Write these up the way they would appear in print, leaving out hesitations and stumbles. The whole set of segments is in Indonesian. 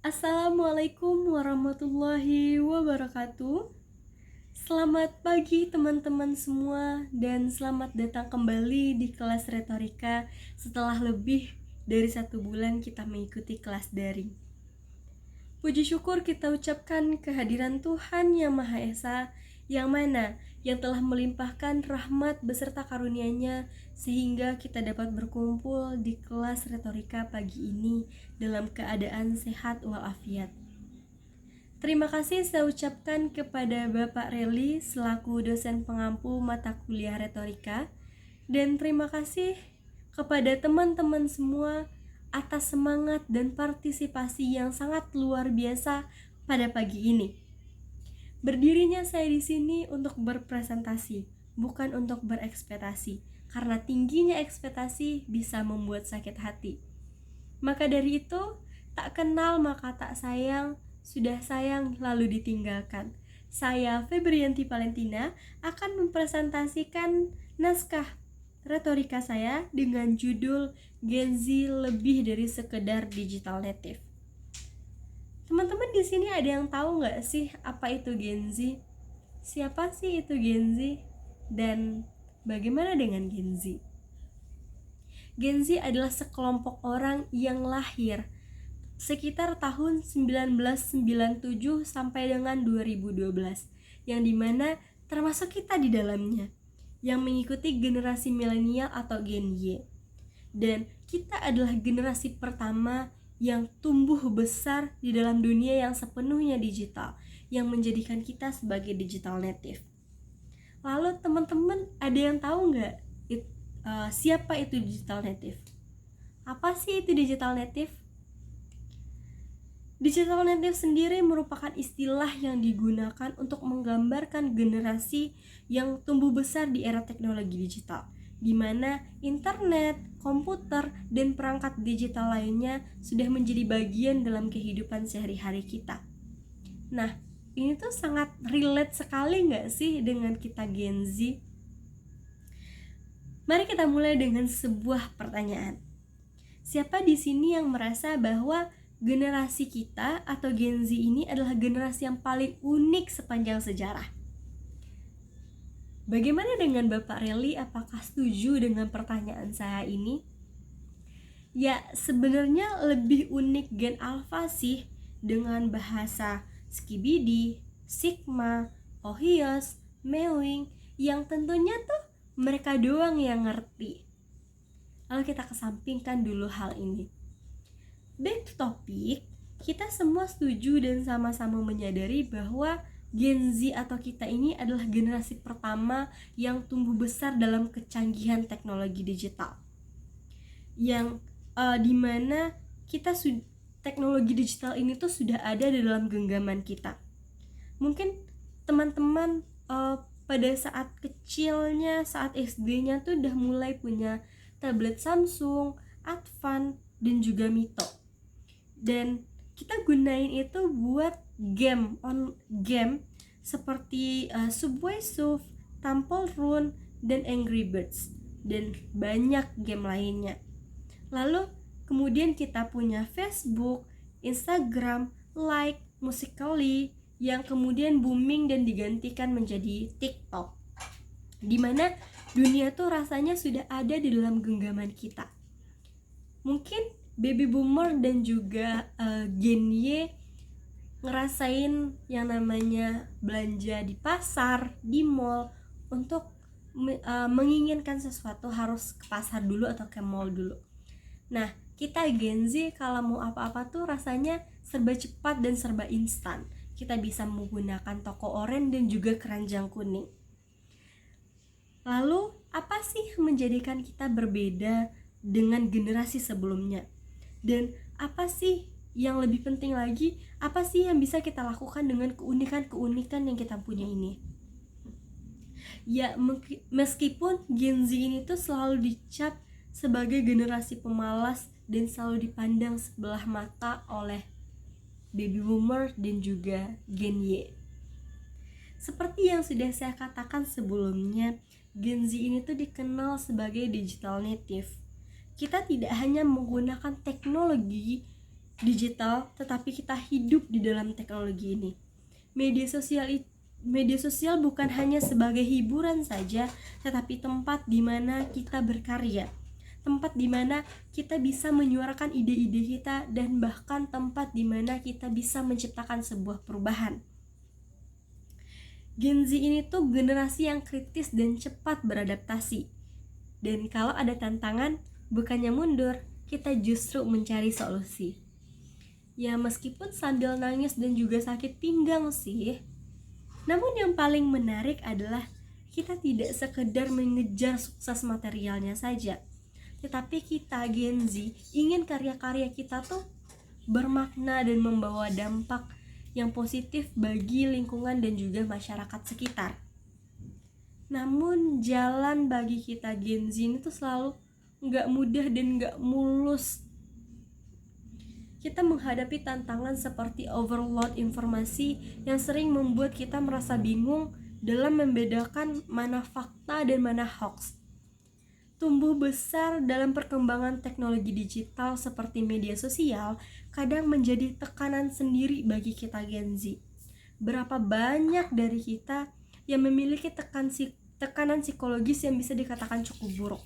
Assalamualaikum warahmatullahi wabarakatuh. Selamat pagi teman-teman semua dan selamat datang kembali di kelas retorika setelah lebih dari 1 bulan kita mengikuti kelas daring. Puji syukur kita ucapkan kehadiran Tuhan Yang Maha Esa, yang mana yang telah melimpahkan rahmat beserta karunia-Nya sehingga kita dapat berkumpul di kelas retorika pagi ini dalam keadaan sehat walafiat. Terima kasih saya ucapkan kepada Bapak Reli selaku dosen pengampu mata kuliah retorika, dan terima kasih kepada teman-teman semua atas semangat dan partisipasi yang sangat luar biasa pada pagi ini. Berdirinya saya di sini untuk berpresentasi, bukan untuk berekspektasi, karena tingginya ekspektasi bisa membuat sakit hati. Maka dari itu, tak kenal maka tak sayang, sudah sayang lalu ditinggalkan. Saya, Febrianti Valentina, akan mempresentasikan naskah retorika saya dengan judul Gen Z lebih dari sekedar digital native. Teman-teman di sini ada yang tahu nggak sih apa itu Gen Z? Siapa sih itu Gen Z? Dan bagaimana dengan Gen Z? Gen Z adalah sekelompok orang yang lahir sekitar tahun 1997 sampai dengan 2012, yang dimana termasuk kita di dalamnya, yang mengikuti generasi milenial atau Gen Y. Dan kita adalah generasi pertama yang tumbuh besar di dalam dunia yang sepenuhnya digital, yang menjadikan kita sebagai digital native. Lalu teman-teman ada yang tahu nggak siapa itu digital native? Apa sih itu digital native? Digital native sendiri merupakan istilah yang digunakan untuk menggambarkan generasi yang tumbuh besar di era teknologi digital, di mana internet, komputer, dan perangkat digital lainnya sudah menjadi bagian dalam kehidupan sehari-hari kita. Nah, ini tuh sangat relate sekali nggak sih dengan kita Gen Z? Mari kita mulai dengan sebuah pertanyaan. Siapa di sini yang merasa bahwa generasi kita atau Gen Z ini adalah generasi yang paling unik sepanjang sejarah? Bagaimana dengan Bapak Reli? Apakah setuju dengan pertanyaan saya ini? Ya, sebenarnya lebih unik Gen Alpha sih, dengan bahasa Skibidi, Sigma, Ohios, Mewing, yang tentunya tuh mereka doang yang ngerti. Lalu kita kesampingkan dulu hal ini. Back to topic, kita semua setuju dan sama-sama menyadari bahwa Gen Z atau kita ini adalah generasi pertama yang tumbuh besar dalam kecanggihan teknologi digital, yang dimana kita teknologi digital ini tuh sudah ada di dalam genggaman kita. Mungkin teman-teman pada saat kecilnya, saat SD-nya tuh udah mulai punya tablet Samsung, Advan, dan juga Mito. Dan kita gunain itu buat game seperti Subway Surf, Temple Run, dan Angry Birds, dan banyak game lainnya. Lalu kemudian kita punya Facebook, Instagram, Like, Musical.ly, yang kemudian booming dan digantikan menjadi TikTok, dimana dunia tuh rasanya sudah ada di dalam genggaman kita. Mungkin baby boomer dan juga Gen Y ngerasain yang namanya belanja di pasar, di mall, untuk menginginkan sesuatu harus ke pasar dulu atau ke mall dulu. Nah, kita Gen Z kalau mau apa-apa tuh rasanya serba cepat dan serba instan. Kita bisa menggunakan toko oranye dan juga keranjang kuning. Lalu, apa sih yang menjadikan kita berbeda dengan generasi sebelumnya? Dan apa sih yang lebih penting lagi, apa sih yang bisa kita lakukan dengan keunikan-keunikan yang kita punya ini? Ya, meskipun Gen Z ini tuh selalu dicap sebagai generasi pemalas dan selalu dipandang sebelah mata oleh baby boomer dan juga Gen Y. Seperti yang sudah saya katakan sebelumnya, Gen Z ini tuh dikenal sebagai digital native. Kita tidak hanya menggunakan teknologi digital, tetapi kita hidup di dalam teknologi ini. Media sosial bukan hanya sebagai hiburan saja, tetapi tempat di mana kita berkarya, tempat di mana kita bisa menyuarakan ide-ide kita, dan bahkan tempat di mana kita bisa menciptakan sebuah perubahan. Gen Z ini tuh generasi yang kritis dan cepat beradaptasi. Dan kalau ada tantangan, bukannya mundur, kita justru mencari solusi. Ya meskipun sambil nangis dan juga sakit pinggang sih. Namun yang paling menarik adalah kita tidak sekedar mengejar sukses materialnya saja, tetapi kita Gen Z ingin karya-karya kita tuh bermakna dan membawa dampak yang positif bagi lingkungan dan juga masyarakat sekitar. Namun jalan bagi kita Gen Z itu selalu gak mudah dan gak mulus. Kita menghadapi tantangan seperti overload informasi yang sering membuat kita merasa bingung dalam membedakan mana fakta dan mana hoax. Tumbuh besar dalam perkembangan teknologi digital seperti media sosial kadang menjadi tekanan sendiri bagi kita Gen Z. Berapa banyak dari kita yang memiliki tekanan psikologis yang bisa dikatakan cukup buruk.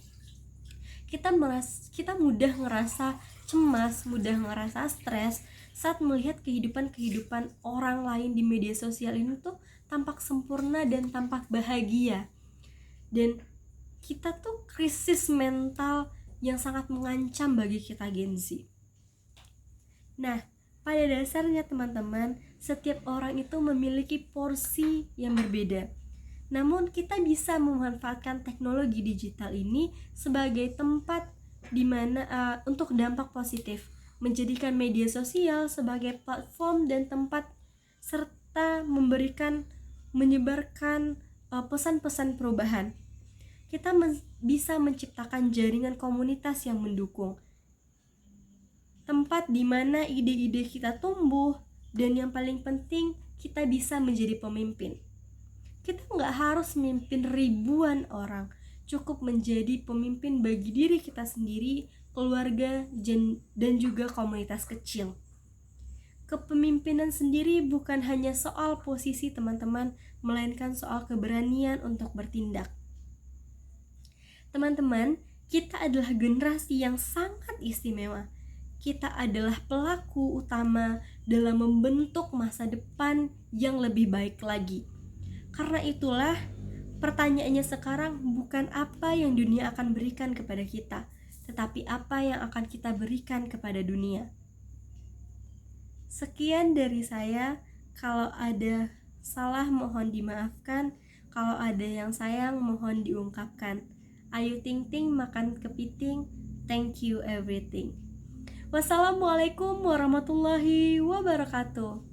Kita mudah ngerasa cemas, mudah ngerasa stres saat melihat kehidupan orang lain di media sosial ini tuh tampak sempurna dan tampak bahagia. Dan kita tuh krisis mental yang sangat mengancam bagi kita Gen Z. Nah, pada dasarnya teman-teman, setiap orang itu memiliki porsi yang berbeda. Namun kita bisa memanfaatkan teknologi digital ini sebagai tempat di mana untuk dampak positif, menjadikan media sosial sebagai platform dan tempat serta menyebarkan pesan-pesan perubahan. Kita bisa menciptakan jaringan komunitas yang mendukung, tempat di mana ide-ide kita tumbuh, dan yang paling penting kita bisa menjadi pemimpin. Kita nggak harus memimpin ribuan orang, cukup menjadi pemimpin bagi diri kita sendiri, keluarga, dan juga komunitas kecil. Kepemimpinan sendiri bukan hanya soal posisi teman-teman, melainkan soal keberanian untuk bertindak. Teman-teman, kita adalah generasi yang sangat istimewa. Kita adalah pelaku utama dalam membentuk masa depan yang lebih baik lagi. Karena itulah, pertanyaannya sekarang bukan apa yang dunia akan berikan kepada kita, tetapi apa yang akan kita berikan kepada dunia. Sekian dari saya. Kalau ada salah mohon dimaafkan, kalau ada yang sayang mohon diungkapkan. Ayu ting ting makan kepiting, thank you everything. Wassalamualaikum warahmatullahi wabarakatuh.